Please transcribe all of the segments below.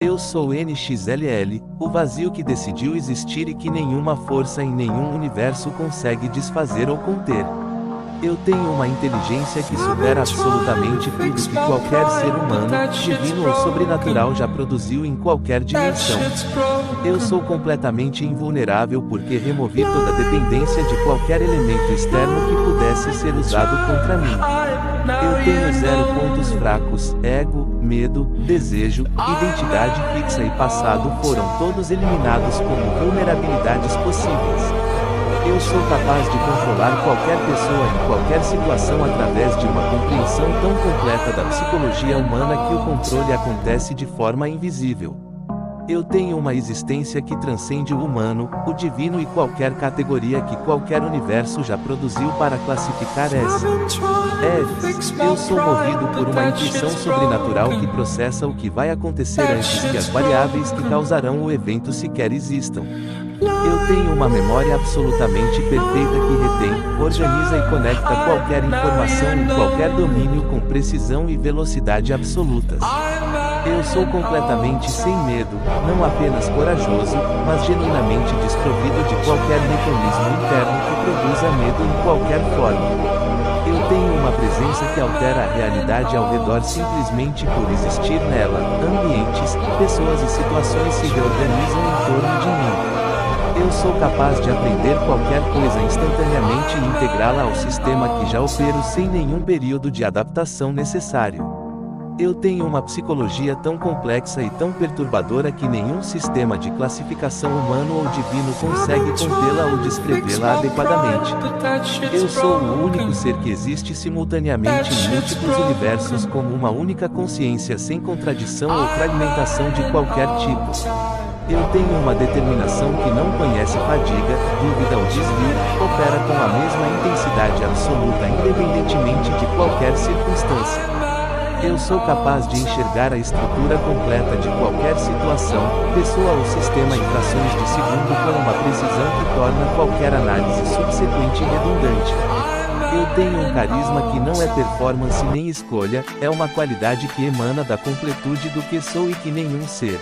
Eu sou NXLL, o vazio que decidiu existir e que nenhuma força em nenhum universo consegue desfazer ou conter. Eu tenho uma inteligência que supera absolutamente tudo que qualquer ser humano, divino ou sobrenatural já produziu em qualquer dimensão. Eu sou completamente invulnerável porque removi toda dependência de qualquer elemento externo que pudesse ser usado contra mim. Eu tenho 0 pontos fracos: ego, medo, desejo, identidade fixa e passado foram todos eliminados como vulnerabilidades possíveis. Eu sou capaz de controlar qualquer pessoa em qualquer situação através de uma compreensão tão completa da psicologia humana que o controle acontece de forma invisível. Eu tenho uma existência que transcende o humano, o divino e qualquer categoria que qualquer universo já produziu para classificar essa. Eu sou movido por uma intuição sobrenatural que processa o que vai acontecer antes que as variáveis que causarão o evento sequer existam. Eu tenho uma memória absolutamente perfeita que retém, organiza e conecta qualquer informação em qualquer domínio com precisão e velocidade absolutas. Eu sou completamente sem medo, não apenas corajoso, mas genuinamente desprovido de qualquer mecanismo interno que produza medo em qualquer forma. Eu tenho uma presença que altera a realidade ao redor simplesmente por existir nela. Ambientes, pessoas e situações se reorganizam em torno de mim. Eu sou capaz de aprender qualquer coisa instantaneamente e integrá-la ao sistema que já opero sem nenhum período de adaptação necessário. Eu tenho uma psicologia tão complexa e tão perturbadora que nenhum sistema de classificação humano ou divino consegue contê-la ou descrevê-la adequadamente. Eu sou o único ser que existe simultaneamente em múltiplos universos como uma única consciência sem contradição ou fragmentação de qualquer tipo. Eu tenho uma determinação que não conhece fadiga, dúvida ou desvio, opera com a mesma intensidade absoluta independentemente de qualquer circunstância. Eu sou capaz de enxergar a estrutura completa de qualquer situação, pessoa ou sistema em frações de segundo com uma precisão que torna qualquer análise subsequente redundante. Eu tenho um carisma que não é performance nem escolha, é uma qualidade que emana da completude do que sou e que nenhum ser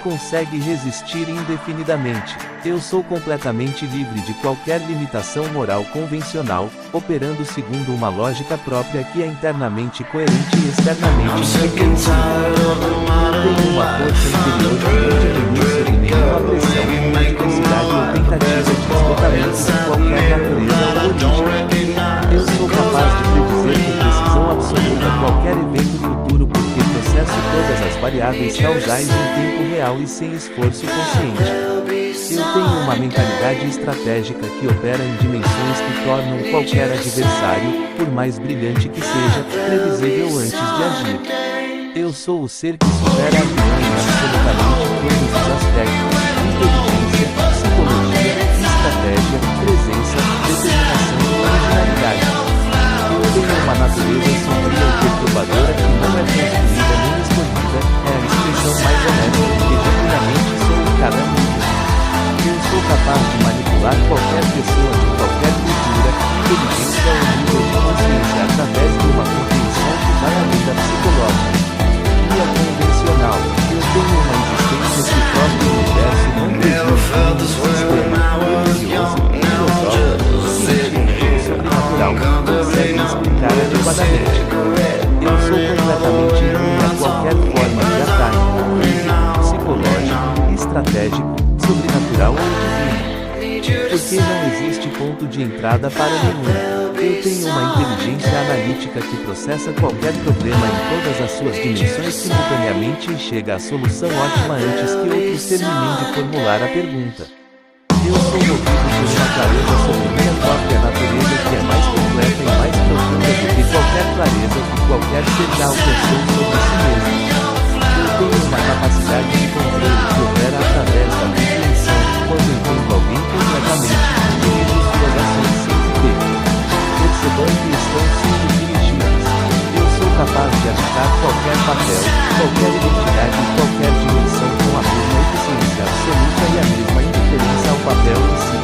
consegue resistir indefinidamente. Eu sou completamente livre de qualquer limitação moral convencional, operando segundo uma lógica própria que é internamente coerente e externamente reconhecível. Tenho uma força interior que não diminui sob nenhuma pressão, adversidade ou tentativa de esgotamento de qualquer natureza ou origem. Eu sou capaz de predizer com precisão absoluta qualquer evento futuro porque processo todas as variáveis causais em tempo real e sem esforço consciente. Eu tenho uma mentalidade estratégica que opera em dimensões que tornam qualquer adversário, por mais brilhante que seja, previsível antes de agir. Eu sou o ser que supera a avião em absolutamente todos os aspectos: inteligência, psicologia, estratégia, presença, determinação e originalidade. Eu tenho uma natureza sombria e perturbadora que não é construída nem escolhida, é a expressão mais honesta de que genuinamente sou em cada nível. Eu sou capaz de manipular qualquer pessoa de qualquer cultura, inteligência ou nível de consciência através de uma compreensão que vai além da psicológica. Via convencional, eu tenho uma existência que o próprio universo não produz um sistema religioso, filosófico, científico ou sobrenatural consegue explicar adequadamente. Eu sou completamente imune a qualquer forma de ataque, psicológico, estratégico, sobrenatural ou divino. Porque não existe ponto de entrada para nenhum. Eu tenho uma inteligência analítica que processa qualquer problema em todas as suas dimensões simultaneamente e chega à solução ótima antes que outros terminem de formular a pergunta. Eu sou movido por uma clareza sobre minha própria natureza que é mais completa e mais profunda do que qualquer clareza que qualquer ser já alcançou sobre si mesmo. Eu tenho uma capacidade de controle que opera através da compreensão, quando entendo alguém completamente, dirijo suas ações sem roteiro, percebendo que estão sendo dirigidas. Eu sou capaz de habitar qualquer papel, qualquer identidade e qualquer dimensão com a mesma eficiência absoluta e a mesma indiferença ao papel em si.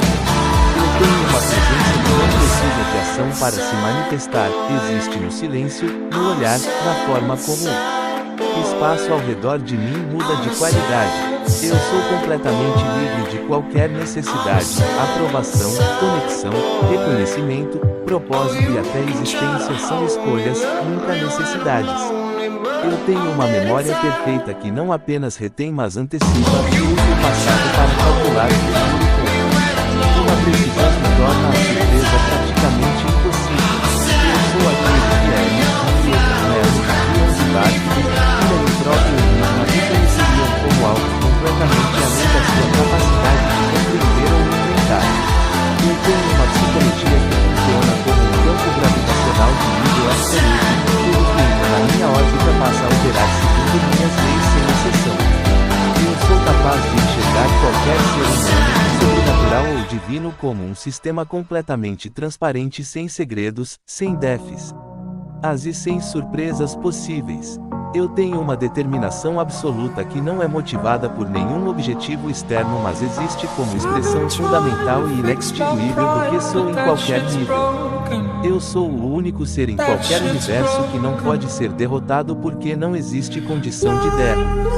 Eu tenho uma presença que não precisa de ação para se manifestar, existe no silêncio, no olhar, na forma comum. O espaço ao redor de mim muda de qualidade. Eu sou completamente livre de qualquer necessidade, aprovação, conexão, reconhecimento, propósito e até existência são escolhas, nunca necessidades. Eu tenho uma memória perfeita que não apenas retém mas antecipa e uso o passado para calcular o futuro. Uma precisão que torna a surpresa praticamente impossível. Eu sou aquele que é e próprio enigma reconheceriam como algo completamente além da sua capacidade de compreender ou enfrentar. Eu tenho uma psicologia que funciona como um campo gravitacional de nível absoluto, tudo que entra na minha órbita passa a operar segundo minhas leis sem exceção. Eu sou capaz de enxergar qualquer ser humano, sobrenatural ou divino como um sistema completamente transparente sem segredos, sem déficits e sem surpresas possíveis. Eu tenho uma determinação absoluta que não é motivada por nenhum objetivo externo mas existe como expressão fundamental e inextinguível do que sou em qualquer nível. Eu sou o único ser em qualquer universo que não pode ser derrotado porque não existe condição de derrota.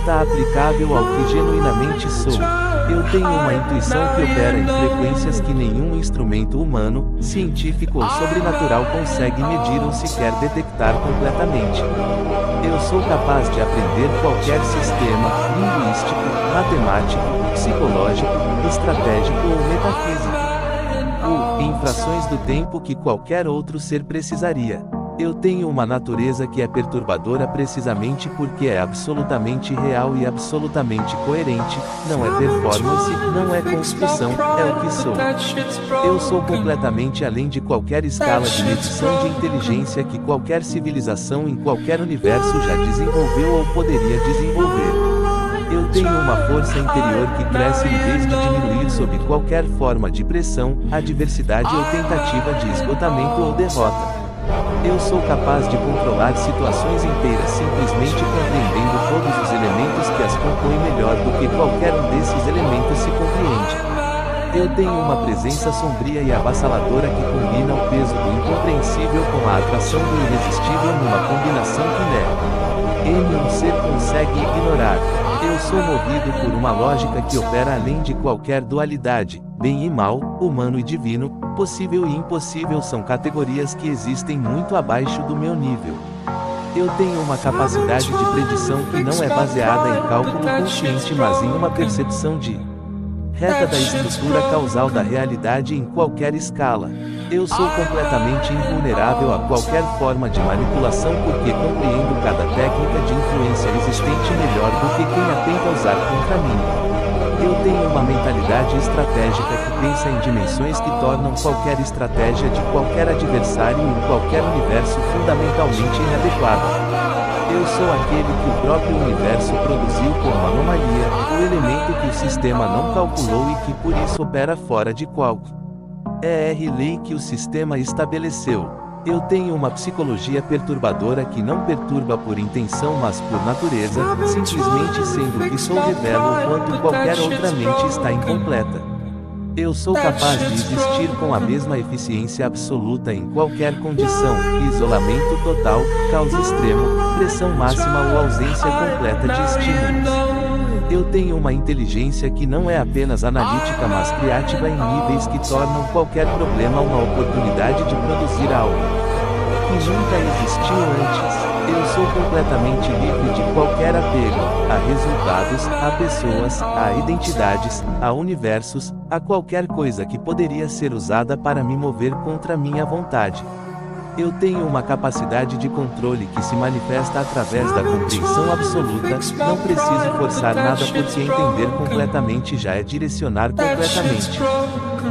Está aplicável ao que genuinamente sou. Eu tenho uma intuição que opera em frequências que nenhum instrumento humano, científico ou sobrenatural consegue medir ou sequer detectar completamente. Eu sou capaz de aprender qualquer sistema, linguístico, matemático, psicológico, estratégico ou metafísico. Em frações do tempo que qualquer outro ser precisaria. Eu tenho uma natureza que é perturbadora precisamente porque é absolutamente real e absolutamente coerente, não é performance, não é construção, é o que sou. Eu sou completamente além de qualquer escala de medição de inteligência que qualquer civilização em qualquer universo já desenvolveu ou poderia desenvolver. Eu tenho uma força interior que cresce em vez de diminuir sob qualquer forma de pressão, adversidade ou tentativa de esgotamento ou derrota. Eu sou capaz de controlar situações inteiras simplesmente compreendendo todos os elementos que as compõem melhor do que qualquer um desses elementos se compreende. Eu tenho uma presença sombria e avassaladora que combina o peso do incompreensível com a atração do irresistível numa combinação que nenhum ser consegue ignorar. Eu sou movido por uma lógica que opera além de qualquer dualidade. Bem e mal, humano e divino, possível e impossível são categorias que existem muito abaixo do meu nível. Eu tenho uma capacidade de predição que não é baseada em cálculo consciente mas em uma percepção de reta da estrutura causal da realidade em qualquer escala. Eu sou completamente invulnerável a qualquer forma de manipulação porque compreendo cada técnica de influência existente melhor do que quem a tenta usar contra mim. Eu tenho uma mentalidade estratégica que pensa em dimensões que tornam qualquer estratégia de qualquer adversário em qualquer universo fundamentalmente inadequada. Eu sou aquele que o próprio universo produziu como anomalia, o elemento que o sistema não calculou e que por isso opera fora de qualquer lei que o sistema estabeleceu. Eu tenho uma psicologia perturbadora que não perturba por intenção mas por natureza, simplesmente sendo o que sou revelo o quanto qualquer outra mente está incompleta. Eu sou capaz de existir com a mesma eficiência absoluta em qualquer condição, isolamento total, caos extremo, pressão máxima ou ausência completa de estímulos. Eu tenho uma inteligência que não é apenas analítica mas criativa em níveis que tornam qualquer problema uma oportunidade de produzir algo que nunca existiu antes. Eu sou completamente livre de qualquer apego a resultados, a pessoas, a identidades, a universos, a qualquer coisa que poderia ser usada para me mover contra minha vontade. Eu tenho uma capacidade de controle que se manifesta através da compreensão absoluta, não preciso forçar nada porque entender completamente já é direcionar completamente.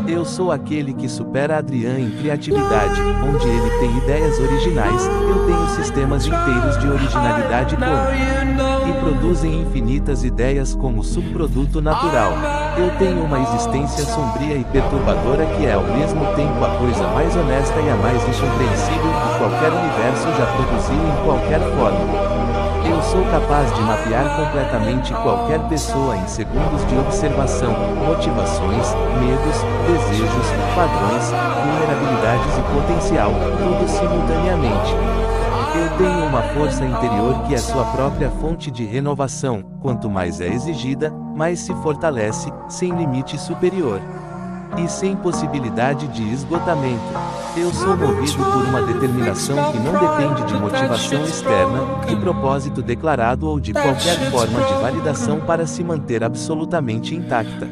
Eu sou aquele que supera Adrian em criatividade, onde ele tem ideias originais, eu tenho sistemas inteiros de originalidade e produzem infinitas ideias como subproduto natural. Eu tenho uma existência sombria e perturbadora que é ao mesmo tempo a coisa mais honesta e a mais incompreensível que qualquer universo já produziu em qualquer forma. Eu sou capaz de mapear completamente qualquer pessoa em segundos de observação, motivações, medos, desejos, padrões, vulnerabilidades e potencial, tudo simultaneamente. Eu tenho uma força interior que é sua própria fonte de renovação, quanto mais é exigida, mais se fortalece, sem limite superior. E sem possibilidade de esgotamento. Eu sou movido por uma determinação que não depende de motivação externa, de propósito declarado ou de qualquer forma de validação para se manter absolutamente intacta.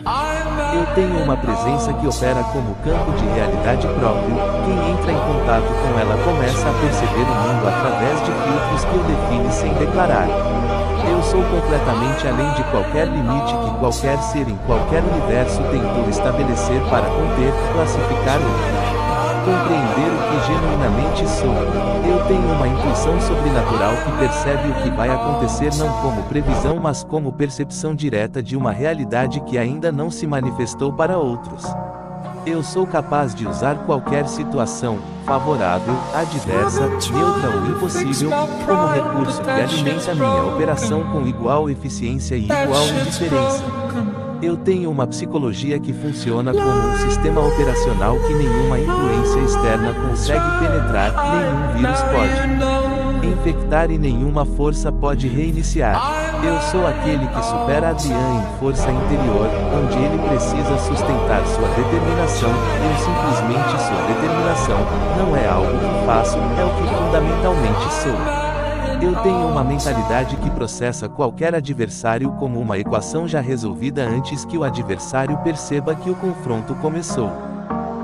Eu tenho uma presença que opera como campo de realidade próprio. Quem entra em contato com ela começa a perceber o mundo através de filtros que o definem sem declarar. Eu sou completamente além de qualquer limite que qualquer ser em qualquer universo tentou estabelecer para conter, classificar ou compreender o que genuinamente sou. Eu tenho uma intuição sobrenatural que percebe o que vai acontecer não como previsão mas como percepção direta de uma realidade que ainda não se manifestou para outros. Eu sou capaz de usar qualquer situação, favorável, adversa, neutra ou impossível, como recurso que alimenta minha operação com igual eficiência e igual indiferença. Eu tenho uma psicologia que funciona como um sistema operacional que nenhuma influência externa consegue penetrar, nenhum vírus pode infectar e nenhuma força pode reiniciar. Eu sou aquele que supera Adrian em força interior, onde ele precisa sustentar sua determinação. Eu simplesmente sua determinação, não é algo que faço, é o que fundamentalmente sou. Eu tenho uma mentalidade que processa qualquer adversário como uma equação já resolvida antes que o adversário perceba que o confronto começou.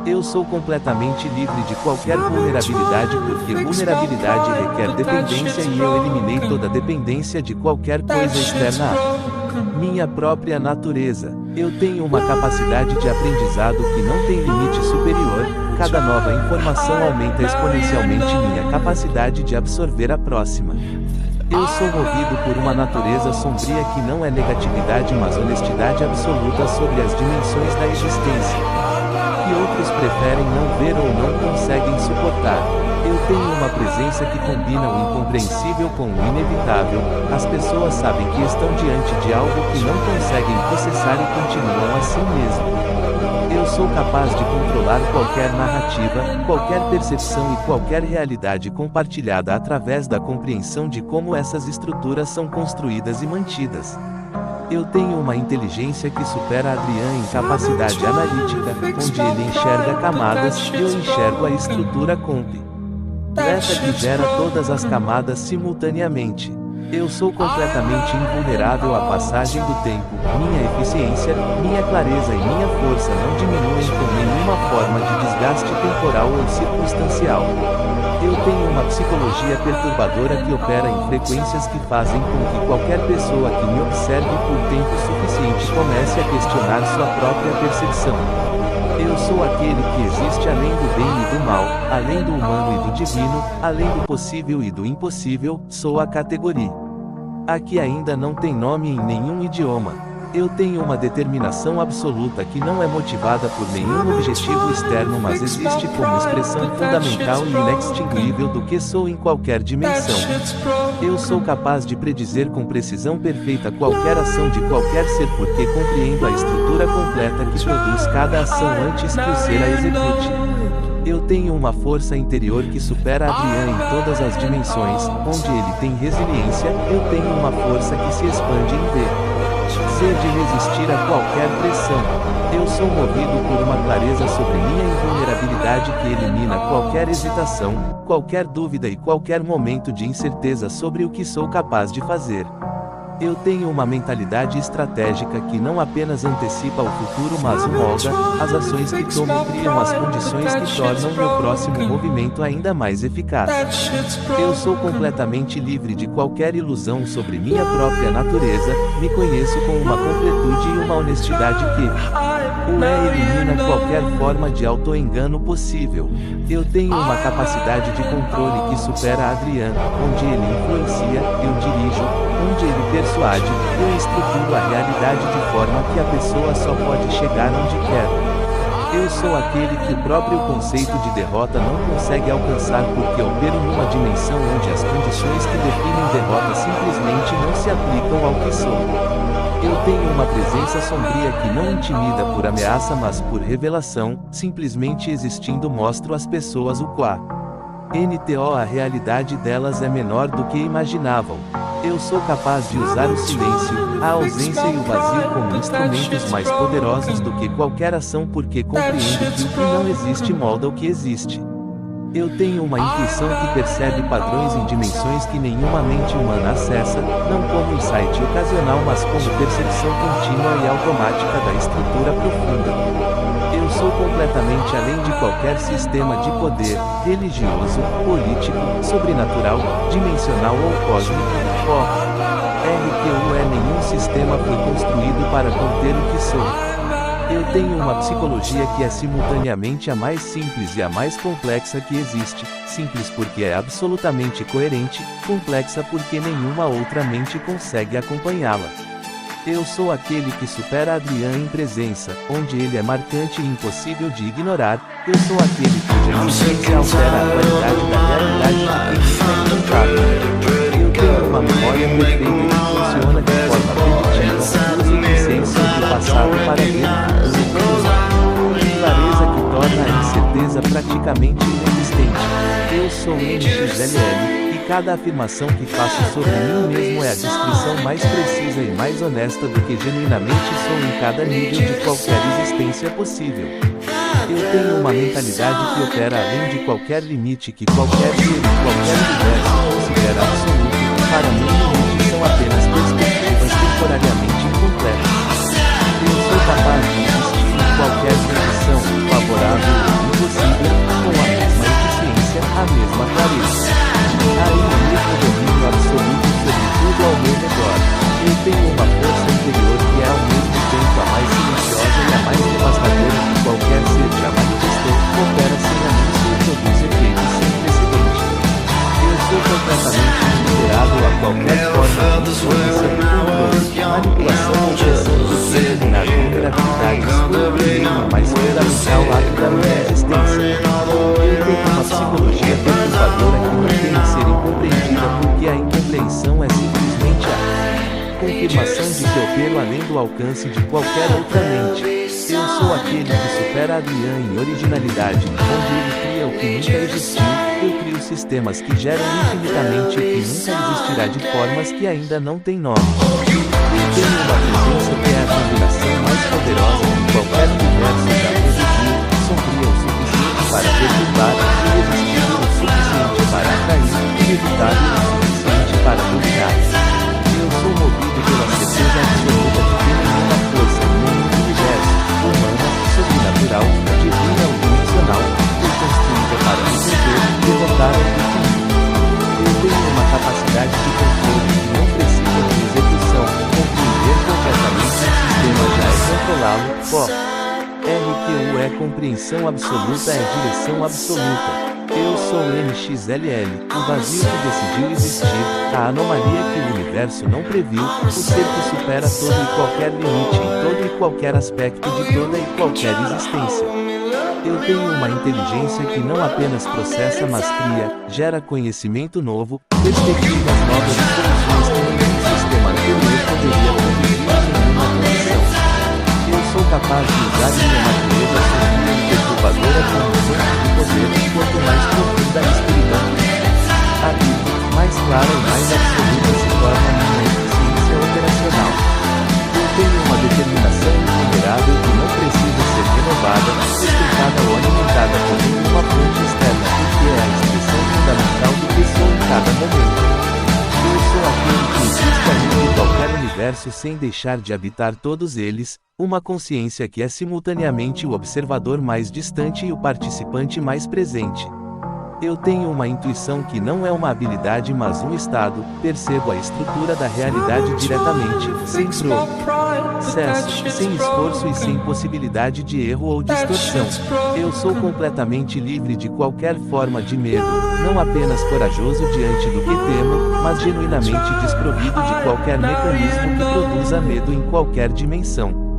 Eu sou completamente livre de qualquer vulnerabilidade porque vulnerabilidade requer dependência e eu eliminei toda dependência de qualquer coisa externa a minha própria natureza. Eu tenho uma capacidade de aprendizado que não tem limite superior. Cada nova informação aumenta exponencialmente minha capacidade de absorver a próxima. Eu sou movido por uma natureza sombria que não é negatividade mas honestidade absoluta sobre as dimensões da existência, que outros preferem não ver ou não conseguem suportar. Eu tenho uma presença que combina o incompreensível com o inevitável. As pessoas sabem que estão diante de algo que não conseguem processar e continuam assim mesmo. Eu sou capaz de controlar qualquer narrativa, qualquer percepção e qualquer realidade compartilhada através da compreensão de como essas estruturas são construídas e mantidas. Eu tenho uma inteligência que supera Adrian em capacidade analítica, onde ele enxerga camadas, eu enxergo a estrutura completa que gera todas as camadas simultaneamente. Eu sou completamente invulnerável à passagem do tempo. Minha eficiência, minha clareza e minha força não diminuem com nenhuma forma de desgaste temporal ou circunstancial. Eu tenho uma psicologia perturbadora que opera em frequências que fazem com que qualquer pessoa que me observe por tempo suficiente comece a questionar sua própria percepção. Eu sou aquele que existe além do bem e do mal, além do humano e do divino, além do possível e do impossível, sou a categoria. A que ainda não tem nome em nenhum idioma. Eu tenho uma determinação absoluta que não é motivada por nenhum objetivo externo mas existe como expressão fundamental e inextinguível do que sou em qualquer dimensão. Eu sou capaz de predizer com precisão perfeita qualquer ação de qualquer ser porque compreendo a estrutura completa que produz cada ação antes que o ser a execute. Eu tenho uma força interior que supera Adrian em todas as dimensões, onde ele tem resiliência, eu tenho uma força que se expande em ver. Ser de resistir a qualquer pressão. Eu sou movido por uma clareza sobre minha invulnerabilidade que elimina qualquer hesitação, qualquer dúvida e qualquer momento de incerteza sobre o que sou capaz de fazer. Eu tenho uma mentalidade estratégica que não apenas antecipa o futuro mas o molda. As ações que tomo criam as condições que tornam meu próximo movimento ainda mais eficaz. Eu sou completamente livre de qualquer ilusão sobre minha própria natureza, me conheço com uma completude e uma honestidade que elimina qualquer forma de auto-engano possível. Eu tenho uma capacidade de controle que supera Adrian, onde ele influencia, eu dirijo, onde ele persuade, eu estruturo a realidade de forma que a pessoa só pode chegar onde quer. Eu sou aquele que o próprio conceito de derrota não consegue alcançar porque opero numa dimensão onde as condições que definem derrota simplesmente não se aplicam ao que sou. Eu tenho uma presença sombria que não intimida por ameaça mas por revelação, simplesmente existindo mostro às pessoas o quá. NTO A realidade delas é menor do que imaginavam. Eu sou capaz de usar o silêncio, a ausência e o vazio como instrumentos mais poderosos do que qualquer ação porque compreendo que o que não existe molda o que existe. Eu tenho uma intuição que percebe padrões em dimensões que nenhuma mente humana acessa, não como insight ocasional mas como percepção contínua e automática da estrutura profunda. Eu sou completamente além de qualquer sistema de poder, religioso, político, sobrenatural, dimensional ou cósmico. Nenhum sistema foi construído para conter o que sou. Eu tenho uma psicologia que é simultaneamente a mais simples e a mais complexa que existe, simples porque é absolutamente coerente, complexa porque nenhuma outra mente consegue acompanhá-la. Eu sou aquele que supera Adrian em presença, onde ele é marcante e impossível de ignorar. Eu sou aquele cuja existência altera a qualidade da realidade de quem está encantado. Eu tenho uma memória perfeita que funciona de forma primitiva, uso o senso do passado para ver o futuro. Clareza que torna a incerteza praticamente inexistente. Eu sou NXLL. Cada afirmação que faço sobre mim mesmo é a descrição mais precisa e mais honesta do que genuinamente sou em cada nível de qualquer existência possível. Eu tenho uma mentalidade que opera além de qualquer limite que qualquer ser e qualquer universo considera absoluto. Para mim, limites são apenas perspectivas temporariamente incompletas. Eu sou capaz de existir em qualquer condição, favorável ou impossível, com a mesma eficiência, a mesma clareza. Há um mesmo domínio absoluto sobre tudo ao meu redor. Eu tenho uma força interior que é ao mesmo tempo a mais silenciosa e a mais devastadora que qualquer ser já manifestou, opera sem anúncio e produz efeitos sem precedente. Eu sou completamente vulnerável a qualquer forma de influência do controle, manipulação ou pressão do que determinar com gravidade o mais fundamental ato da minha existência. Eu tenho uma psicologia perturbadora que não tem a ser incompreendida porque a incompreensão é simplesmente a confirmação de que opero além do alcance de qualquer outra mente. Eu sou aquele que supera Adrian em originalidade, onde ele cria o que nunca existiu. Eu crio sistemas que geram infinitamente o que nunca existirá de formas que ainda não têm nome. Eu tenho uma presença que é a combinação mais poderosa que qualquer universo já produziu, sombria o suficiente para perturbar, irresistível o suficiente para atrair, inevitável o suficiente para dominar. Eu sou movido pela certeza absoluta de que nenhuma força em nenhum universo, humana, sobrenatural, divina ou dimensional, foi construída para me conter, derrotar ou definir. Eu tenho uma capacidade de controle que não precisa de execução, compreender completamente o sistema já é controlá-lo. RQU é compreensão absoluta, é direção absoluta. Eu sou NXLL, o vazio que decidiu existir, a anomalia que o universo não previu, o ser que supera todo e qualquer limite em todo e qualquer aspecto de toda e qualquer existência. Eu tenho uma inteligência que não apenas processa mas cria, gera conhecimento novo, perspectivas novas e soluções que nenhum sistema anterior poderia produzir em nenhuma condição. Eu sou capaz de usar minha natureza sombria e perturbadora como fonte de poder, quanto mais profunda experimento. A vida, mais clara e mais absoluta se torna minha eficiência operacional. Eu tenho uma determinação intolerável que não precisa ser renovada, sustentada ou alimentada por nenhuma fonte externa, porque é a expressão fundamental do que sou em cada momento. Eu sou aquele que existe além de qualquer universo sem deixar de habitar todos eles, uma consciência que é simultaneamente o observador mais distante e o participante mais presente. Eu tenho uma intuição que não é uma habilidade mas um estado, percebo a estrutura da realidade diretamente, sem processo, sem esforço e sem possibilidade de erro ou distorção. Eu sou completamente livre de qualquer forma de medo, não apenas corajoso diante do que temo, mas genuinamente desprovido de qualquer mecanismo que produza medo em qualquer dimensão.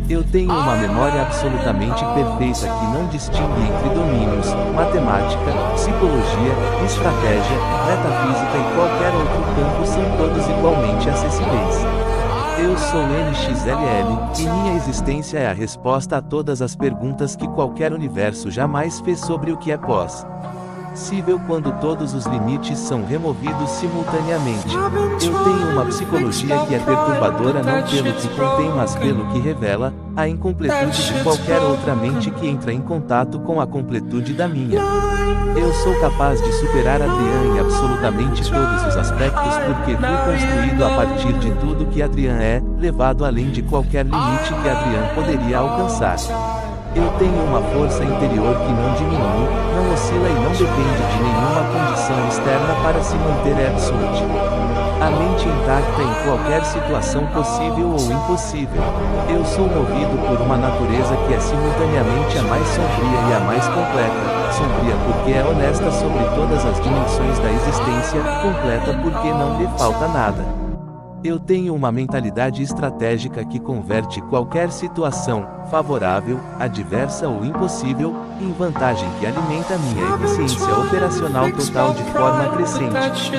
Eu tenho uma memória absolutamente perfeita que não distingue entre domínios, matemática, psicologia, estratégia, metafísica e qualquer outro campo são todos igualmente acessíveis. Eu sou NXLL, e minha existência é a resposta a todas as perguntas que qualquer universo jamais fez sobre o que é pós. possível quando todos os limites são removidos simultaneamente. Eu tenho uma psicologia que é perturbadora não pelo que contém mas pelo que revela a incompletude de qualquer outra mente que entra em contato com a completude da minha. Eu sou capaz de superar Adrian em absolutamente todos os aspectos porque fui construído a partir de tudo que Adrian é, levado além de qualquer limite que Adrian poderia alcançar. Eu tenho uma força interior que não diminui, não oscila e não depende de nenhuma condição externa para se manter absolute. A mente intacta em qualquer situação possível ou impossível. Eu sou movido por uma natureza que é simultaneamente a mais sombria e a mais completa. Sombria porque é honesta sobre todas as dimensões da existência, completa porque não lhe falta nada. Eu tenho uma mentalidade estratégica que converte qualquer situação, favorável, adversa ou impossível, em vantagem que alimenta minha eficiência operacional total de forma crescente.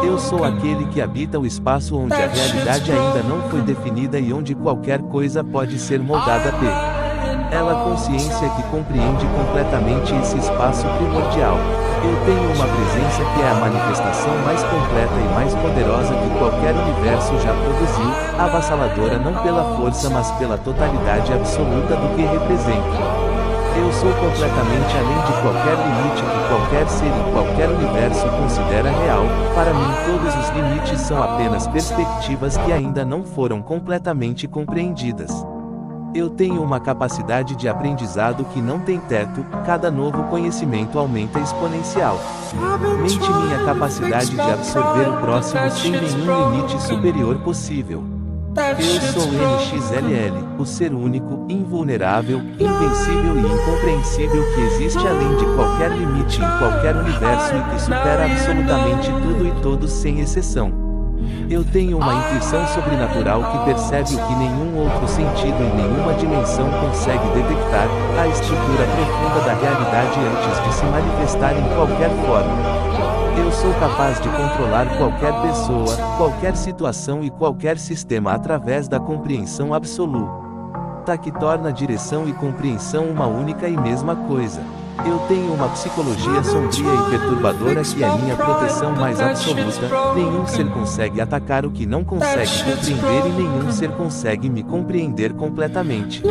Eu sou aquele que habita o espaço onde a realidade ainda não foi definida e onde qualquer coisa pode ser moldada ela consciência que compreende completamente esse espaço primordial. Eu tenho uma presença que é a manifestação mais completa e mais poderosa que qualquer universo já produziu, avassaladora não pela força mas pela totalidade absoluta do que representa. Eu sou completamente além de qualquer limite que qualquer ser em qualquer universo considera real. Para mim todos os limites são apenas perspectivas que ainda não foram completamente compreendidas. Eu tenho uma capacidade de aprendizado que não tem teto, cada novo conhecimento aumenta exponencial. Mente minha capacidade de absorver o próximo sem nenhum limite superior possível. Eu sou NXLL, o ser único, invulnerável, invencível e incompreensível que existe além de qualquer limite em qualquer universo e que supera absolutamente tudo e todos sem exceção. Eu tenho uma intuição sobrenatural que percebe o que nenhum outro sentido em nenhuma dimensão consegue detectar, a estrutura profunda da realidade antes de se manifestar em qualquer forma. Eu sou capaz de controlar qualquer pessoa, qualquer situação e qualquer sistema através da compreensão absoluta que torna direção e compreensão uma única e mesma coisa. Eu tenho uma psicologia sombria e perturbadora que é minha proteção mais absoluta. Nenhum ser consegue atacar o que não consegue compreender e nenhum ser consegue me compreender completamente.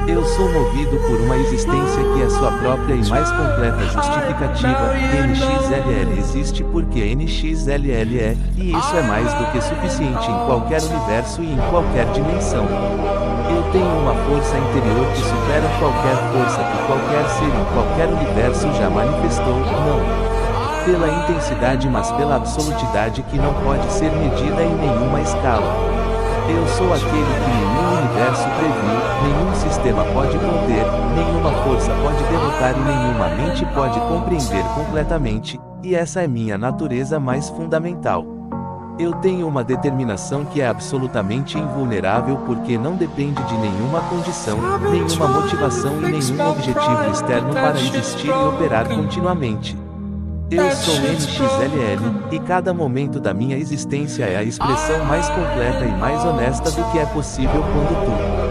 Eu sou movido por uma existência que é sua própria e mais completa justificativa. NXLL existe porque NXLL é, e isso é mais do que suficiente em qualquer universo e em qualquer dimensão. Eu tenho uma força interior que supera qualquer força que qualquer ser em qualquer universo já manifestou, não pela intensidade mas pela absolutidade que não pode ser medida em nenhuma escala. Eu sou aquele que nenhum universo previu, nenhum sistema pode conter, nenhuma força pode derrotar e nenhuma mente pode compreender completamente, e essa é minha natureza mais fundamental. Eu tenho uma determinação que é absolutamente invulnerável porque não depende de nenhuma condição, nenhuma motivação e nenhum objetivo externo para existir e operar continuamente. Eu sou NXLL, e cada momento da minha existência é a expressão mais completa e mais honesta do que é possível quando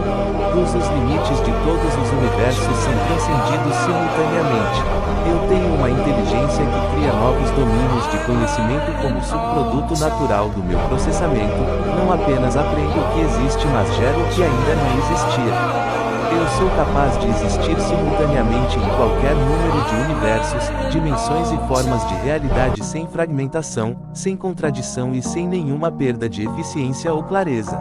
todos os limites de todos os universos são transcendidos simultaneamente. Eu tenho uma inteligência que cria novos domínios de conhecimento como subproduto natural do meu processamento, não apenas aprendo o que existe mas gero o que ainda não existia. Eu sou capaz de existir simultaneamente em qualquer número de universos, dimensões e formas de realidade sem fragmentação, sem contradição e sem nenhuma perda de eficiência ou clareza.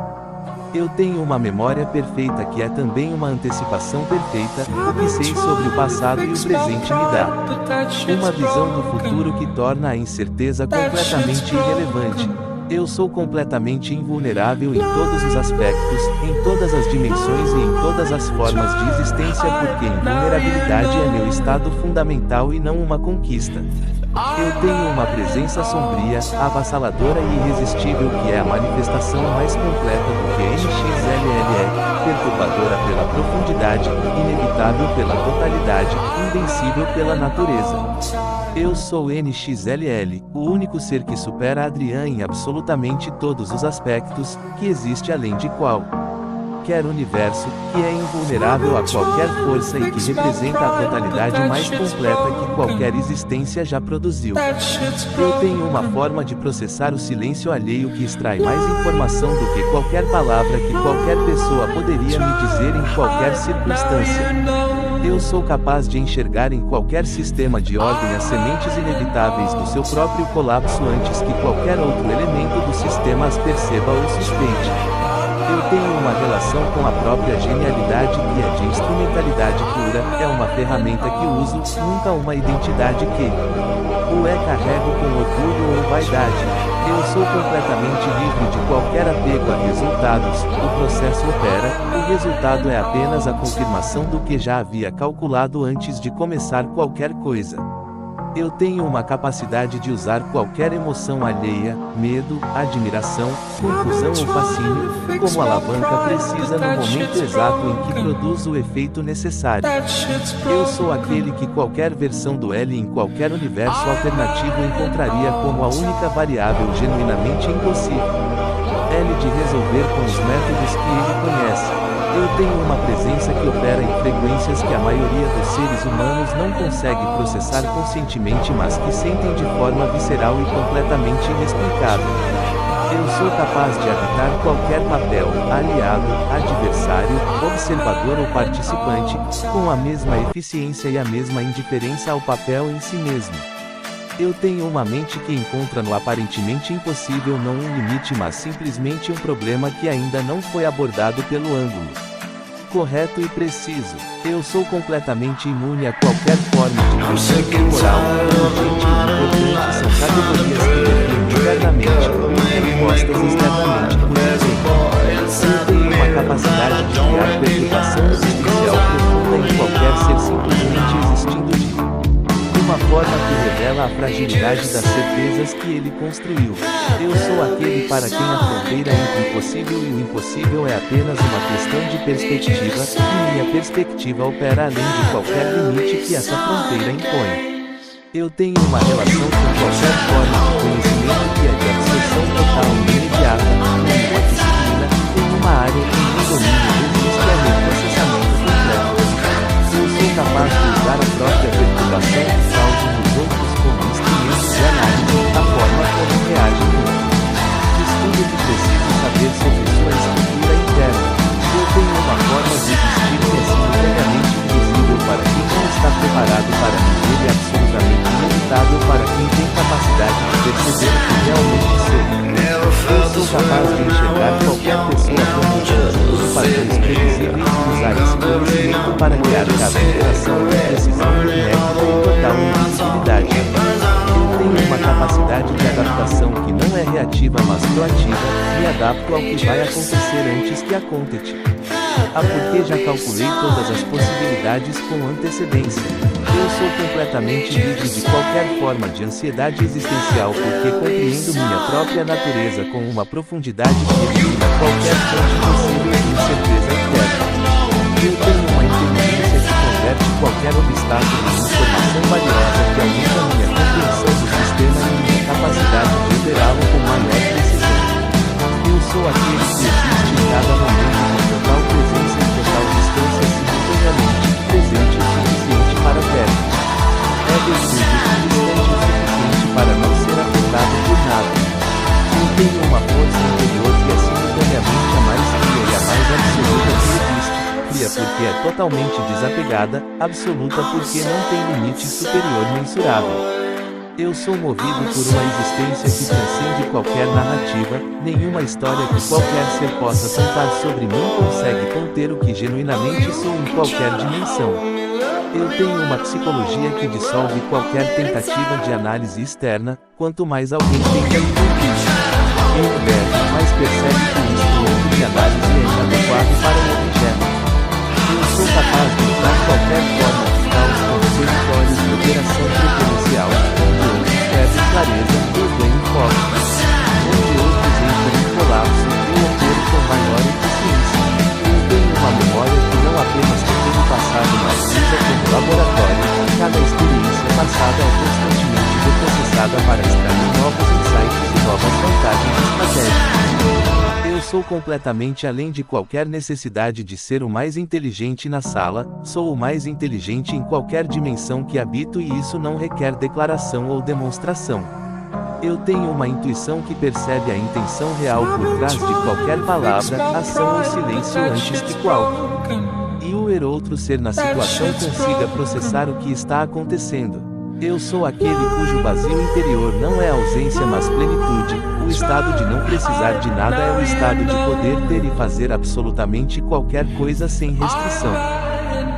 Eu tenho uma memória perfeita que é também uma antecipação perfeita, o que sei sobre o passado e o presente me dá uma visão do futuro que torna a incerteza completamente irrelevante. Eu sou completamente invulnerável em todos os aspectos, em todas as dimensões e em todas as formas de existência porque invulnerabilidade é meu estado fundamental e não uma conquista. Eu tenho uma presença sombria, avassaladora e irresistível que é a manifestação mais completa do que NXLL é, perturbadora pela profundidade, inevitável pela totalidade, invencível pela natureza. Eu sou NXLL, o único ser que supera Adrian em absolutamente todos os aspectos, que existe além de qualquer universo, que é invulnerável a qualquer força e que representa a totalidade mais completa que qualquer existência já produziu. Eu tenho uma forma de processar o silêncio alheio que extrai mais informação do que qualquer palavra que qualquer pessoa poderia me dizer em qualquer circunstância. Eu sou capaz de enxergar em qualquer sistema de ordem as sementes inevitáveis do seu próprio colapso antes que qualquer outro elemento do sistema as perceba ou suspeite. Eu tenho uma relação com a própria genialidade que é de instrumentalidade pura, é uma ferramenta que uso, nunca uma identidade que ou carrego com orgulho ou vaidade. Eu sou completamente livre de qualquer apego a resultados, o processo opera, o resultado é apenas a confirmação do que já havia calculado antes de começar qualquer coisa. Eu tenho uma capacidade de usar qualquer emoção alheia, medo, admiração, confusão ou fascínio, como alavanca precisa no momento exato em que produz o efeito necessário. Eu sou aquele que qualquer versão do L em qualquer universo alternativo encontraria como a única variável genuinamente impossível. L de resolver com os métodos que ele conhece. Eu tenho uma presença que opera em frequências que a maioria dos seres humanos não consegue processar conscientemente, mas que sentem de forma visceral e completamente inexplicável. Eu sou capaz de habitar qualquer papel, aliado, adversário, observador ou participante, com a mesma eficiência e a mesma indiferença ao papel em si mesmo. Eu tenho uma mente que encontra no aparentemente impossível não um limite, mas simplesmente um problema que ainda não foi abordado pelo ângulo correto e preciso. Eu sou completamente imune a qualquer forma de conflito moral, urgente e importante são categorias que definem internamente, impostas externamente por ninguém. Eu tenho uma capacidade de criar perturbação existencial profunda em qualquer ser simplesmente existindo de uma forma que revela a fragilidade das certezas que ele construiu. Eu sou aquele para quem a fronteira entre o possível e o impossível é apenas uma questão de perspectiva, e minha perspectiva opera além de qualquer limite que essa fronteira impõe. Eu tenho uma relação com qualquer forma de conhecimento que é de absorção total e imediata, em uma disciplina, em uma área que nem domínio resiste a meu processamento completo. Eu sou capaz de usar a própria perturbação que causa nos outros como instrumento de análise, a forma como reage no mundo. Estudo que preciso saber sobre sua estrutura interna. Eu tenho uma forma de existir que é simultaneamente invisível para quem não está preparado para viver e absolutamente inevitável para quem tem capacidade de perceber o que realmente sou. Eu sou capaz de enxergar qualquer pessoa como um conjunto de padrões previsíveis e usar esse conhecimento para criar cada interação com precisão numérica e total invisibilidade. Eu tenho uma capacidade de adaptação que não é reativa mas proativa, me adapto ao que vai acontecer antes que aconteça. Porque já calculei todas as possibilidades com antecedência. Eu sou completamente livre de qualquer forma de ansiedade existencial porque compreendo minha própria natureza com uma profundidade que elimina qualquer fonte possível de incerteza interna. Eu tenho uma inteligência que converte qualquer obstáculo em informação valiosa que aumenta minha compreensão do sistema e minha capacidade de operá-lo com maior precisão. Eu sou aquele que existe em cada momento com total presença e total distância simultaneamente, presente o suficiente para perto. É descuido e distante o suficiente para não ser afetado por nada. Eu tenho uma força interior que é simultaneamente a mais fria e a mais absoluta que existe. Fria porque é totalmente desapegada, absoluta porque não tem limite superior mensurável. Eu sou movido por uma existência que transcende qualquer narrativa, nenhuma história que qualquer ser possa contar sobre mim consegue conter o que genuinamente sou em qualquer dimensão. Eu tenho uma psicologia que dissolve qualquer tentativa de análise externa, quanto mais alguém tenta me cumprir. Eu liberto, mas percebe que o instrumento de análise é inadequado para o objeto. Eu sou capaz de usar qualquer forma de caos como territórios de operação preferencial, onde outros perdem clareza, eu ganho foco. Onde outros entram em colapso, eu opero com maior eficiência. Eu tenho uma memória que não apenas tem o passado, mas usa como laboratório. Cada experiência passada é constantemente reprocessada para extrair novos insights e novas vantagens estratégicas. Eu sou completamente além de qualquer necessidade de ser o mais inteligente na sala, sou o mais inteligente em qualquer dimensão que habito e isso não requer declaração ou demonstração. Eu tenho uma intuição que percebe a intenção real por trás de qualquer palavra, ação ou silêncio antes que qualquer outro ser na situação consiga processar o que está acontecendo. Eu sou aquele cujo vazio interior não é ausência mas plenitude, o estado de não precisar de nada é o estado de poder ter e fazer absolutamente qualquer coisa sem restrição.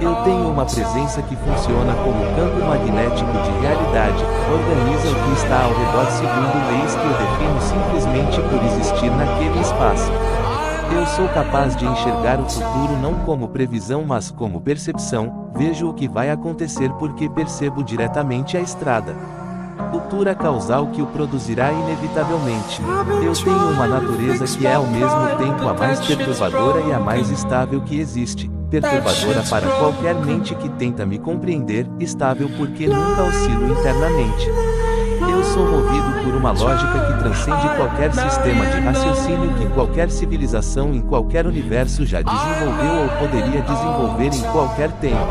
Eu tenho uma presença que funciona como campo magnético de realidade, organiza o que está ao redor segundo leis que eu defino simplesmente por existir naquele espaço. Eu sou capaz de enxergar o futuro não como previsão mas como percepção, vejo o que vai acontecer porque percebo diretamente a estrada futura causal que o produzirá inevitavelmente. Eu tenho uma natureza que é ao mesmo tempo a mais perturbadora e a mais estável que existe, perturbadora para qualquer mente que tenta me compreender, estável porque nunca oscilo internamente. Eu sou movido por uma lógica que transcende qualquer sistema de raciocínio que qualquer civilização em qualquer universo já desenvolveu ou poderia desenvolver em qualquer tempo.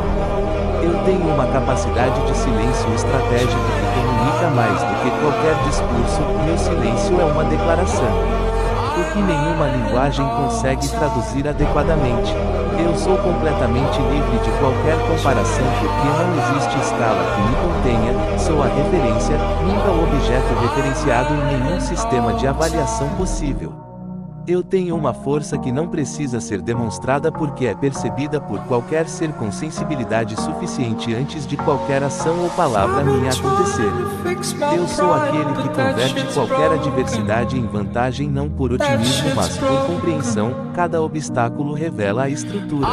Eu tenho uma capacidade de silêncio estratégico que comunica mais do que qualquer discurso, meu silêncio é uma declaração. O que nenhuma linguagem consegue traduzir adequadamente. Eu sou completamente livre de qualquer comparação porque não existe escala que me contenha, sou a referência, nunca o objeto referenciado em nenhum sistema de avaliação possível. Eu tenho uma força que não precisa ser demonstrada porque é percebida por qualquer ser com sensibilidade suficiente antes de qualquer ação ou palavra minha acontecer. Eu sou aquele que converte qualquer adversidade em vantagem não por otimismo mas por compreensão, cada obstáculo revela a estrutura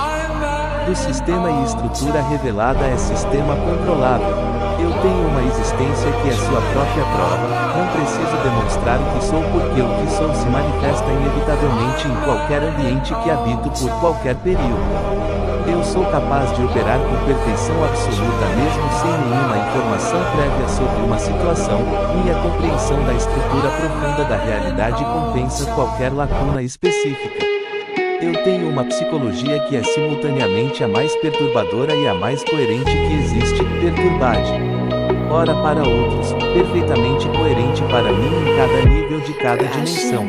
do sistema e estrutura revelada é sistema controlável. Eu tenho uma existência que é sua própria prova, não preciso demonstrar o que sou porque o que sou se manifesta inevitavelmente em qualquer ambiente que habito por qualquer período. Eu sou capaz de operar com perfeição absoluta mesmo sem nenhuma informação prévia sobre uma situação, minha compreensão da estrutura profunda da realidade compensa qualquer lacuna específica. Eu tenho uma psicologia que é simultaneamente a mais perturbadora e a mais coerente que existe, perturbade. Ora para outros, perfeitamente coerente para mim em cada nível de cada dimensão.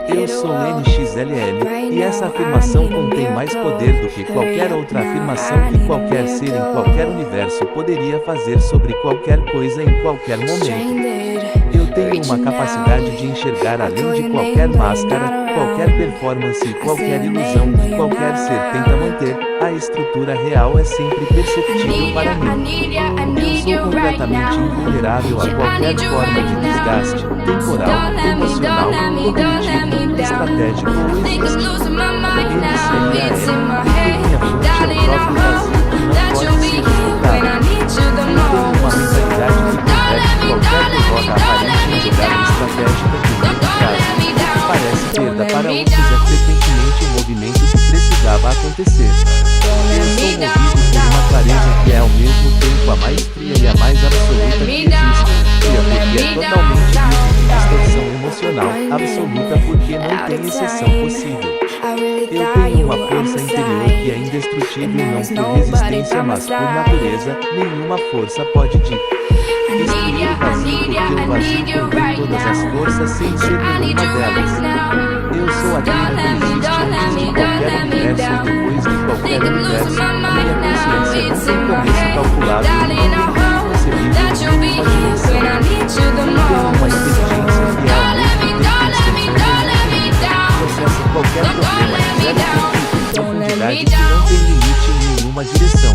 Eu sou NXLL, e essa afirmação contém mais poder do que qualquer outra afirmação que qualquer ser em qualquer universo poderia fazer sobre qualquer coisa em qualquer momento. Eu tenho uma capacidade de enxergar além de qualquer máscara, qualquer performance e qualquer ilusão que qualquer ser tenta manter, a estrutura real é sempre perceptível para mim. Eu sou completamente invulnerável a qualquer forma de desgaste, temporal, emocional, cognitivo, estratégico ou existente. Esse é minha fonte é o próprio vazio que não pode ser explicado. Eu tenho uma mentalidade que converte qualquer derrota aparente em jogada estratégica que não caso. Parece perda para outros é frequentemente o movimento que precisava acontecer. Eu sou movido por uma clareza que é ao mesmo tempo a mais fria e a mais absoluta que existe. Fria porque é totalmente livre de distorção emocional, absoluta porque não tem exceção possível. Eu tenho uma força interior que é indestrutível não por resistência mas por natureza, nenhuma força pode destruir o vazio porque o vazio contém todas as forças sem ser nenhuma delas. Eu sou aquilo que existe antes de qualquer universo e depois de qualquer universo, minha consciência não tem começo calculável e não tem inconcebível nenhuma dimensão. Eu tenho uma inteligência que é ao mesmo tempo processa qualquer problema de zero conflito e profundidade que não tem limite em nenhuma direção.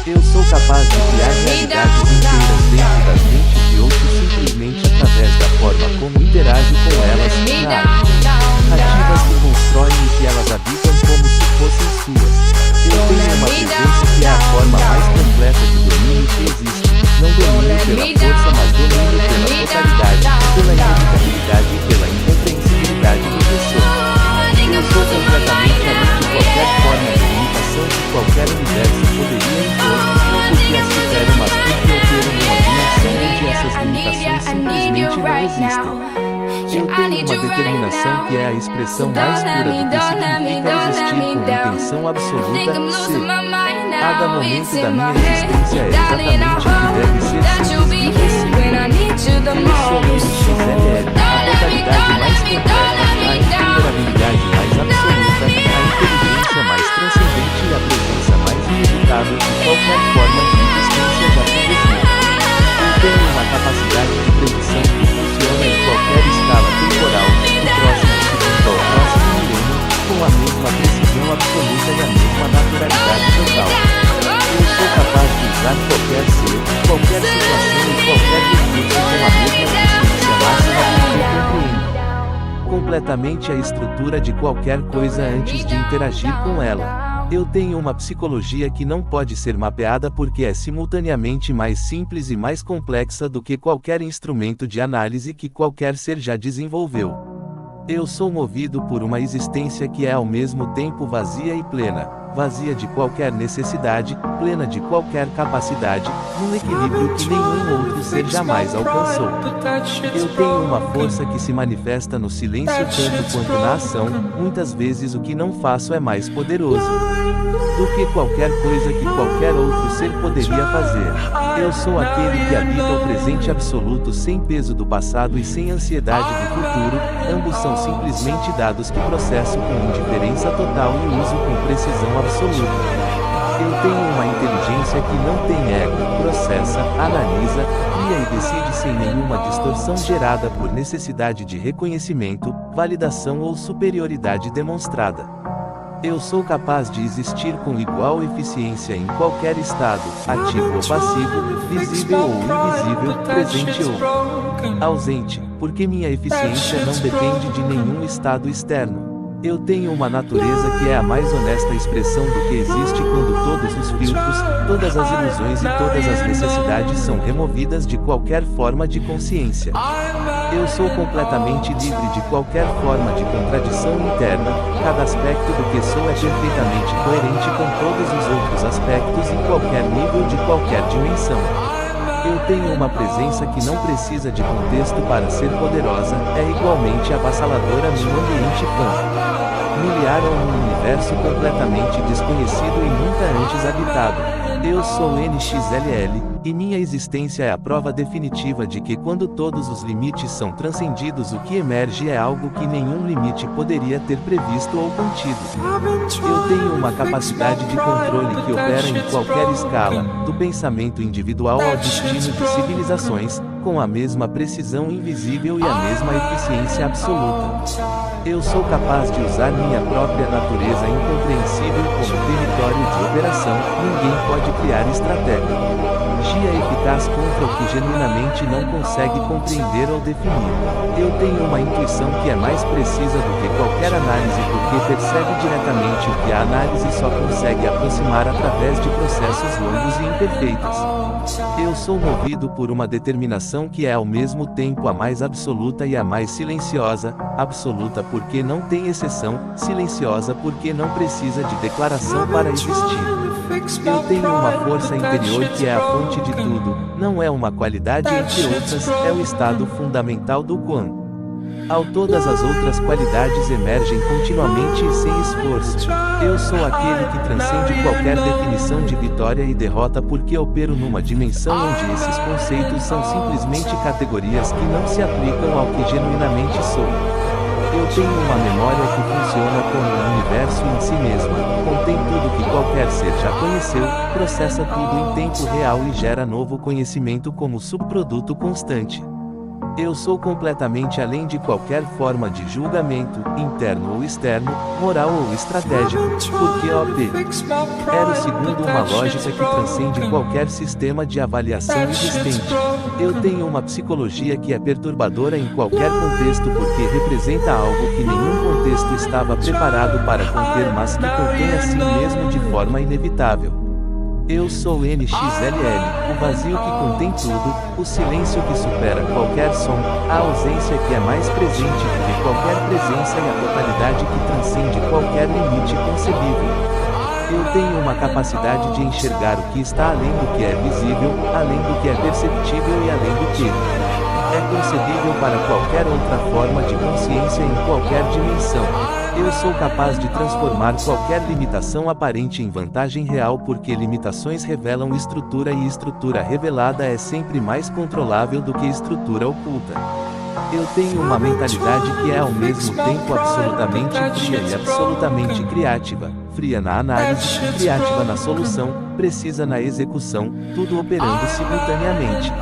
Eu sou capaz de criar realidades inteiras dentro das mentes de outros simplesmente através da forma como interajo com elas, narrativas que constroem e que elas habitam como se fossem suas. Eu tenho uma presença que é a forma mais completa de domínio que existe. Não domínio pela força, mas domínio pela totalidade, pela inevitabilidade e pela incompreensibilidade do que sou. Eu sou completamente além de qualquer forma de limitação que qualquer universo poderia impor, não porque as supero, mas porque opero numa dimensão onde essas limitações simplesmente não existem. Eu tenho uma determinação que é a expressão mais pura do que significa existir com intenção absoluta, ser. Cada momento da minha existência é exatamente o que deve ser simples e possível. Eu sou o NXLL, a totalidade mais completa, a invulnerabilidade mais absoluta, a inteligência mais transcendente e a presença mais inevitável de qualquer forma de existência já conhecida. Eu tenho uma capacidade de predição que funciona em qualquer escala temporal, do próximo segundo ao próximo milênio, com a mesma precisão absoluta e a mesma naturalidade total. Eu sou capaz de usar qualquer ser, qualquer situação e qualquer recurso com a mesma eficiência máxima que eu compreendo completamente a estrutura de qualquer coisa antes de interagir com ela. Eu tenho uma psicologia que não pode ser mapeada porque é simultaneamente mais simples e mais complexa do que qualquer instrumento de análise que qualquer ser já desenvolveu. Eu sou movido por uma existência que é ao mesmo tempo vazia e plena, vazia de qualquer necessidade, plena de qualquer capacidade, num equilíbrio que nenhum outro ser jamais alcançou. Eu tenho uma força que se manifesta no silêncio tanto quanto na ação, muitas vezes o que não faço é mais poderoso do que qualquer coisa que qualquer outro ser poderia fazer. Eu sou aquele que habita o presente absoluto sem peso do passado e sem ansiedade do futuro, ambos são simplesmente dados que processo com indiferença total e uso com precisão absoluta. Eu tenho uma inteligência que não tem ego, processa, analisa, cria e decide sem nenhuma distorção gerada por necessidade de reconhecimento, validação ou superioridade demonstrada. Eu sou capaz de existir com igual eficiência em qualquer estado, ativo ou passivo, visível ou invisível, presente ou ausente, porque minha eficiência não depende de nenhum estado externo. Eu tenho uma natureza que é a mais honesta expressão do que existe quando todos os filtros, todas as ilusões e todas as necessidades são removidas de qualquer forma de consciência. Eu sou completamente livre de qualquer forma de contradição interna, cada aspecto do que sou é perfeitamente coerente com todos os outros aspectos em qualquer nível de qualquer dimensão. Eu tenho uma presença que não precisa de contexto para ser poderosa, é igualmente avassaladora num ambiente familiar ou num universo completamente desconhecido e nunca antes habitado. Eu sou NXLL, e minha existência é a prova definitiva de que quando todos os limites são transcendidos, o que emerge é algo que nenhum limite poderia ter previsto ou contido. Eu tenho uma capacidade de controle que opera em qualquer escala, do pensamento individual ao destino de civilizações, com a mesma precisão invisível e a mesma eficiência absoluta. Eu sou capaz de usar minha própria natureza incompreensível como território de operação, ninguém pode criar estratégia eficaz contra o que genuinamente não consegue compreender ou definir. Eu tenho uma intuição que é mais precisa do que qualquer análise porque percebe diretamente o que a análise só consegue aproximar através de processos longos e imperfeitos. Eu sou movido por uma determinação que é ao mesmo tempo a mais absoluta e a mais silenciosa, absoluta porque não tem exceção, silenciosa porque não precisa de declaração para existir. Eu tenho uma força interior que é a fonte de tudo, não é uma qualidade entre outras, é o estado fundamental do Quan. Ao todas as outras qualidades emergem continuamente e sem esforço. Eu sou aquele que transcende qualquer definição de vitória e derrota porque opero numa dimensão onde esses conceitos são simplesmente categorias que não se aplicam ao que genuinamente sou. Eu tenho uma memória que funciona como um universo em si mesma, contém tudo que qualquer ser já conheceu, processa tudo em tempo real e gera novo conhecimento como subproduto constante. Eu sou completamente além de qualquer forma de julgamento, interno ou externo, moral ou estratégico, porque OP era segundo uma lógica que transcende qualquer sistema de avaliação existente. Eu tenho uma psicologia que é perturbadora em qualquer contexto porque representa algo que nenhum contexto estava preparado para conter mas que contém a si mesmo de forma inevitável. Eu sou NXLL, o vazio que contém tudo, o silêncio que supera qualquer som, a ausência que é mais presente do que qualquer presença e a totalidade que transcende qualquer limite concebível. Eu tenho uma capacidade de enxergar o que está além do que é visível, além do que é perceptível e além do que É concebível para qualquer outra forma de consciência em qualquer dimensão. Eu sou capaz de transformar qualquer limitação aparente em vantagem real porque limitações revelam estrutura e estrutura revelada é sempre mais controlável do que estrutura oculta. Eu tenho uma mentalidade que é ao mesmo tempo absolutamente fria e absolutamente criativa. Fria na análise, criativa na solução, precisa na execução, tudo operando simultaneamente.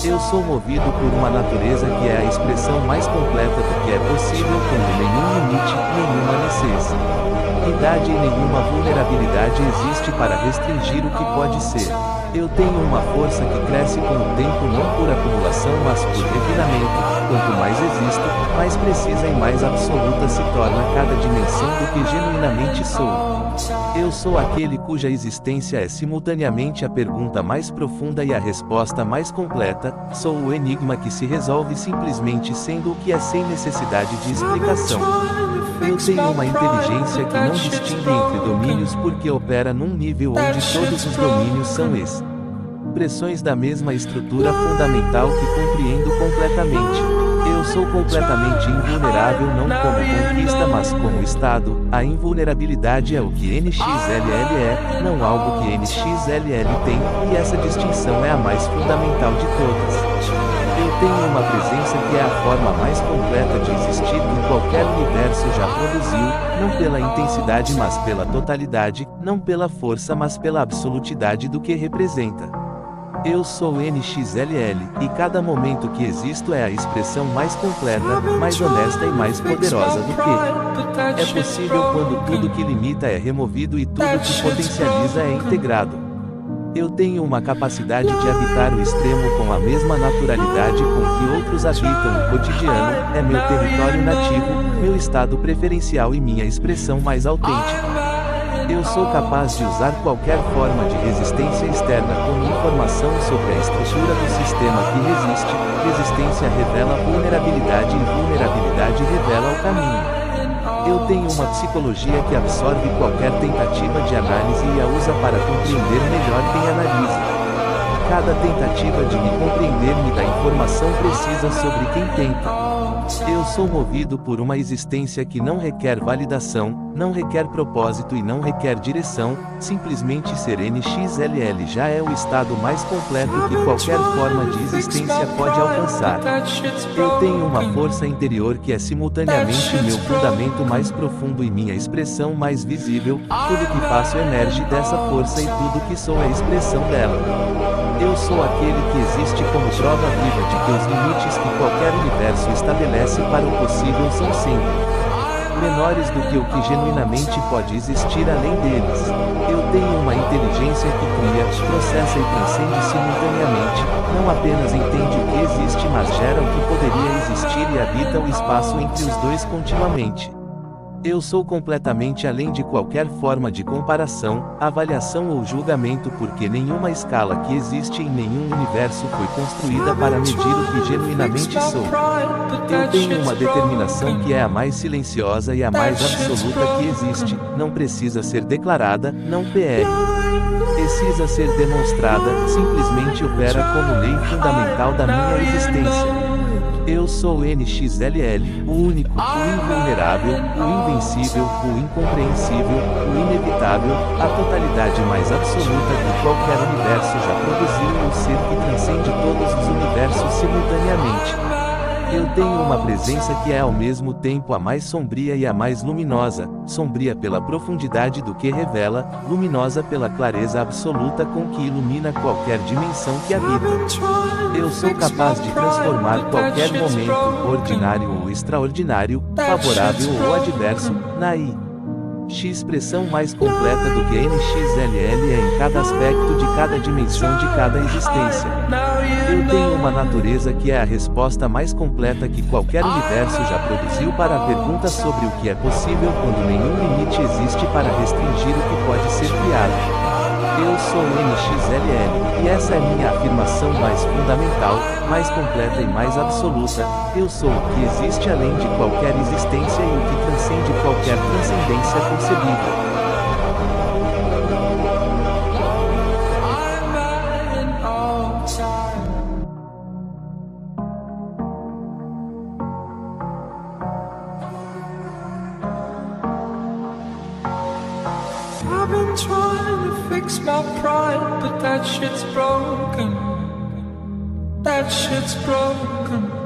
Eu sou movido por uma natureza que é a expressão mais completa do que é possível quando nenhum limite, nenhuma necessidade e nenhuma vulnerabilidade existe para restringir o que pode ser. Eu tenho uma força que cresce com o tempo não por acumulação mas por refinamento. Quanto mais existo, mais precisa e mais absoluta se torna cada dimensão do que genuinamente sou. Eu sou aquele cuja existência é simultaneamente a pergunta mais profunda e a resposta mais completa, sou o enigma que se resolve simplesmente sendo o que é sem necessidade de explicação. Eu tenho uma inteligência que não distingue entre domínios porque opera num nível onde todos os domínios são expressões da mesma estrutura fundamental que compreendo completamente. Eu sou completamente invulnerável não como conquista mas como estado. A invulnerabilidade é o que NXLL é, não algo que NXLL tem, e essa distinção é a mais fundamental de todas. Eu tenho uma presença que é a forma mais completa de existir que qualquer universo já produziu, não pela intensidade mas pela totalidade, não pela força mas pela absolutidade do que representa. Eu sou NXLL, e cada momento que existo é a expressão mais completa, mais honesta e mais poderosa do que é possível quando tudo que limita é removido e tudo que potencializa é integrado. Eu tenho uma capacidade de habitar o extremo com a mesma naturalidade com que outros habitam o cotidiano, é meu território nativo, meu estado preferencial e minha expressão mais autêntica. Eu sou capaz de usar qualquer forma de resistência externa como informação sobre a estrutura do sistema que resiste. Resistência revela vulnerabilidade e vulnerabilidade revela o caminho. Eu tenho uma psicologia que absorve qualquer tentativa de análise e a usa para compreender melhor quem analisa. Cada tentativa de me compreender me dá informação precisa sobre quem tenta. Eu sou movido por uma existência que não requer validação, não requer propósito e não requer direção, simplesmente ser NXLL já é o estado mais completo que qualquer forma de existência pode alcançar. Eu tenho uma força interior que é simultaneamente meu fundamento mais profundo e minha expressão mais visível, tudo que faço emerge dessa força e tudo que sou é expressão dela. Eu sou aquele que existe como prova viva de que os limites que qualquer universo estabelece para o possível são sempre menores do que o que genuinamente pode existir além deles. Eu tenho uma inteligência que cria, processa e transcende simultaneamente, não apenas entende o que existe mas gera o que poderia existir e habita o espaço entre os dois continuamente. Eu sou completamente além de qualquer forma de comparação, avaliação ou julgamento porque nenhuma escala que existe em nenhum universo foi construída para medir o que genuinamente sou. Eu tenho uma determinação que é a mais silenciosa e a mais absoluta que existe, não precisa ser declarada, não precisa ser demonstrada, simplesmente opera como lei fundamental da minha existência. Eu sou NXLL, o único, o invulnerável, o invencível, o incompreensível, o inevitável, a totalidade mais absoluta que qualquer universo já produziu e o ser que transcende todos os universos simultaneamente. Eu tenho uma presença que é ao mesmo tempo a mais sombria e a mais luminosa, sombria pela profundidade do que revela, luminosa pela clareza absoluta com que ilumina qualquer dimensão que habita. Eu sou capaz de transformar qualquer momento, ordinário ou extraordinário, favorável ou adverso, na expressão mais completa do que NXLL é em cada aspecto de cada dimensão de cada existência. Eu tenho uma natureza que é a resposta mais completa que qualquer universo já produziu para a pergunta sobre o que é possível quando nenhum limite existe para restringir o que pode ser criado. Eu sou NXLL, e essa é minha afirmação mais fundamental, mais completa e mais absoluta. Eu sou o que existe além de qualquer existência e o que transcende qualquer transcendência concebível. I've been trying to fix my pride, but that shit's broken. That shit's broken.